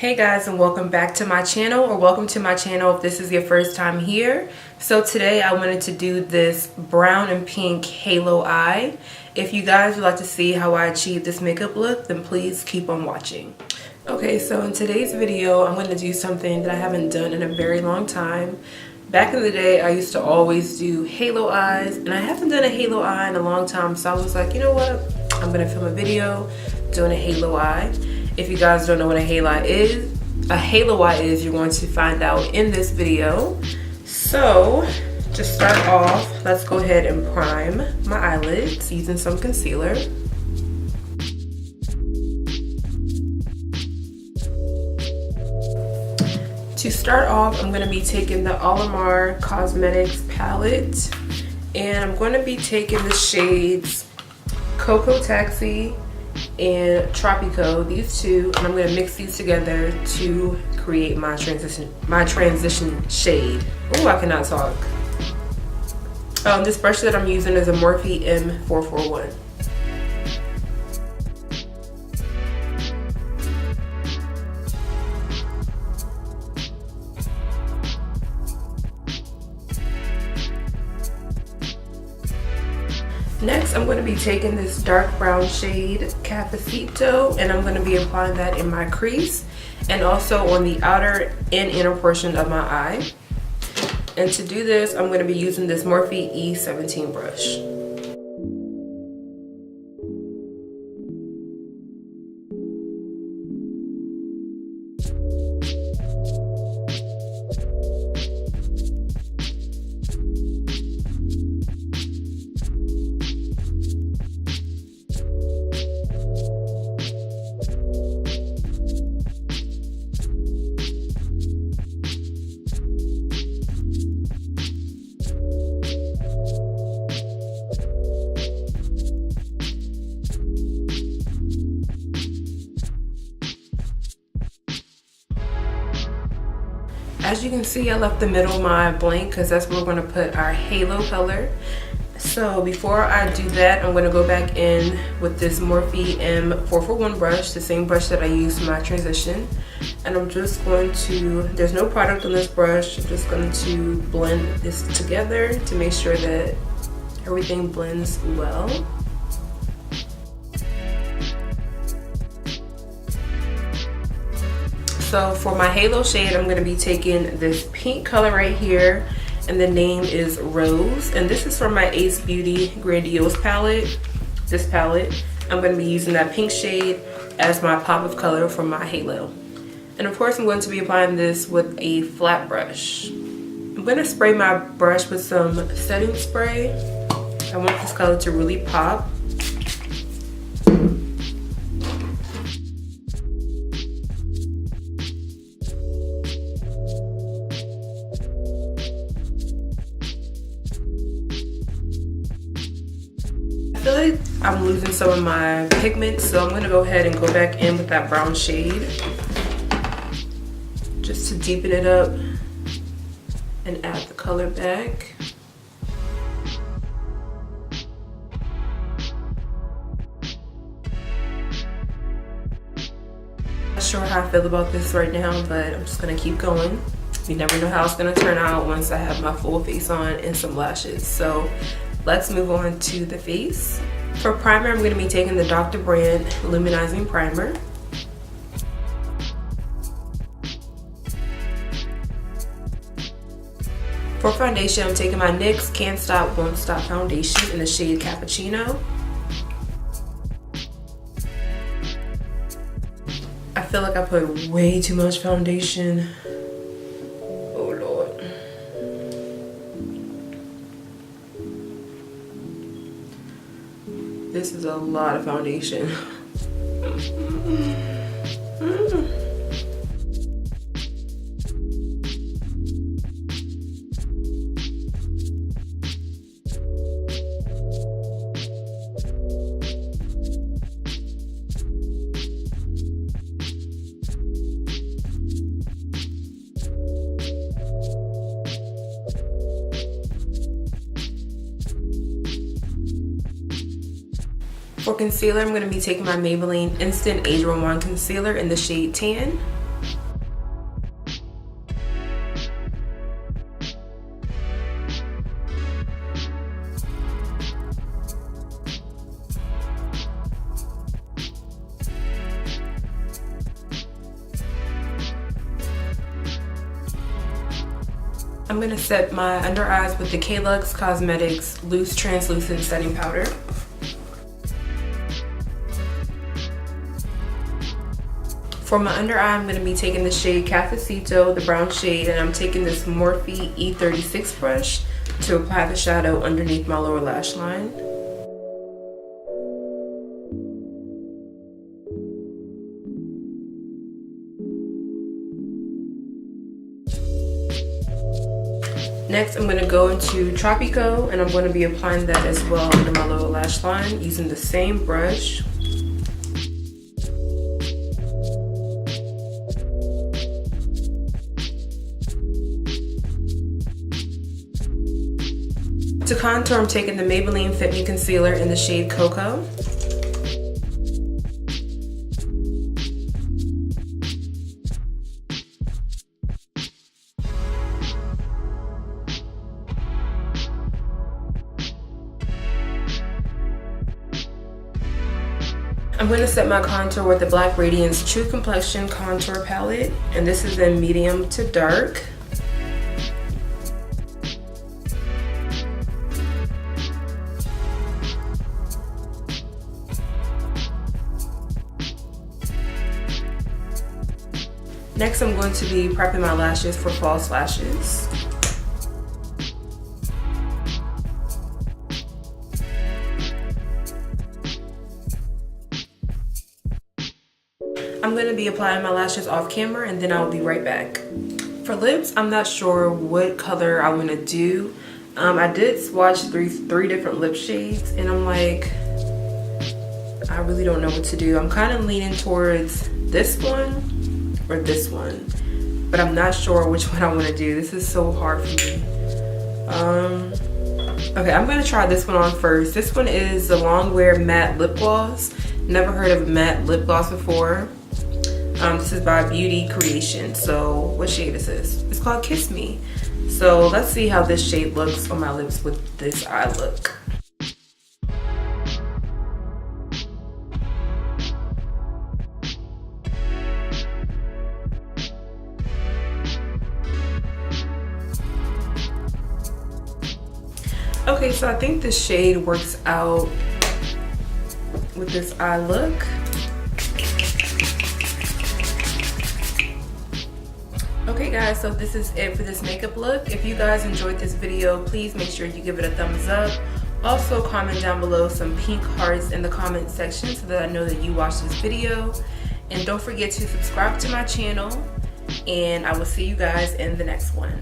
Hey guys, and welcome back to my channel, or welcome to my channel if this is your first time here. So today I wanted to do this brown and pink halo eye. If you guys would like to see how I achieve this makeup look, then please keep on watching. Okay, so in today's video I'm going to do something that I haven't done in a very long time. Back in the day I used to always do halo eyes, and I haven't done a halo eye in a long time, so I was like, you know what, I'm going to film a video doing a halo eye. If you guys don't know what a halo eye is, you're going to find out in this video. So to start off, let's go ahead and prime my eyelids using some concealer. To start off, I'm going to be taking the Alamar Cosmetics palette, and I'm going to be taking the shades Cocoa Taxi and Tropico, these two, and I'm going to mix these together to create my transition shade. Oh, I cannot talk. This brush that I'm using is a Morphe M441. Next, I'm going to be taking this dark brown shade, Cappuccino, and I'm going to be applying that in my crease and also on the outer and inner portion of my eye. And to do this, I'm going to be using this Morphe E17 brush. As you can see, I left the middle of my blank because that's where we're going to put our halo color. So before I do that, I'm going to go back in with this Morphe M441 brush, the same brush that I used for my transition. And I'm just going to, there's no product on this brush, I'm just going to blend this together to make sure that everything blends well. So for my halo shade, I'm going to be taking this pink color right here, and the name is Rose, and this is from my Ace Beauty Grandiose palette. This palette, I'm going to be using that pink shade as my pop of color for my halo. And of course I'm going to be applying this with a flat brush. I'm going to spray my brush with some setting spray. I want this color to really pop. I feel like I'm losing some of my pigment, so I'm going to go ahead and go back in with that brown shade just to deepen it up and add the color back. Not sure how I feel about this right now, but I'm just going to keep going. You never know how it's going to turn out once I have my full face on and some lashes. So let's move on to the face. For primer, I'm going to be taking the Dr. Brandt Luminizing Primer. For foundation, I'm taking my NYX Can't Stop, Won't Stop foundation in the shade Cappuccino. I feel like I put way too much foundation. Oh Lord. This is a lot of foundation. For concealer, I'm going to be taking my Maybelline Instant Age Rewind Concealer in the shade Tan. I'm going to set my under eyes with the Kaylux Cosmetics Loose Translucent Setting Powder. For my under eye, I'm going to be taking the shade Cappuccino, the brown shade, and I'm taking this Morphe E36 brush to apply the shadow underneath my lower lash line. Next, I'm going to go into Tropico, and I'm going to be applying that as well under my lower lash line using the same brush. To contour, I'm taking the Maybelline Fit Me Concealer in the shade Cocoa. I'm going to set my contour with the Black Radiance True Complexion Contour Palette, and this is in medium to dark. Next, I'm going to be prepping my lashes for false lashes. I'm going to be applying my lashes off camera and then I'll be right back. For lips, I'm not sure what color I want to do. I did swatch three different lip shades and I'm like, I really don't know what to do. I'm kind of leaning towards this one or this one, but I'm not sure which one I want to do. This is so hard for me. Okay, I'm going to try this one on first. This one is the Longwear Matte Lip Gloss. Never heard of matte lip gloss before. This is by Beaute Creation. So what shade is this? It's called Kiss Me. So let's see how this shade looks on my lips with this eye look. Okay, so I think the shade works out with this eye look. Okay guys, so this is it for this makeup look. If you guys enjoyed this video, please make sure you give it a thumbs up. Also comment down below some pink hearts in the comment section so that I know that you watched this video. And don't forget to subscribe to my channel, and I will see you guys in the next one.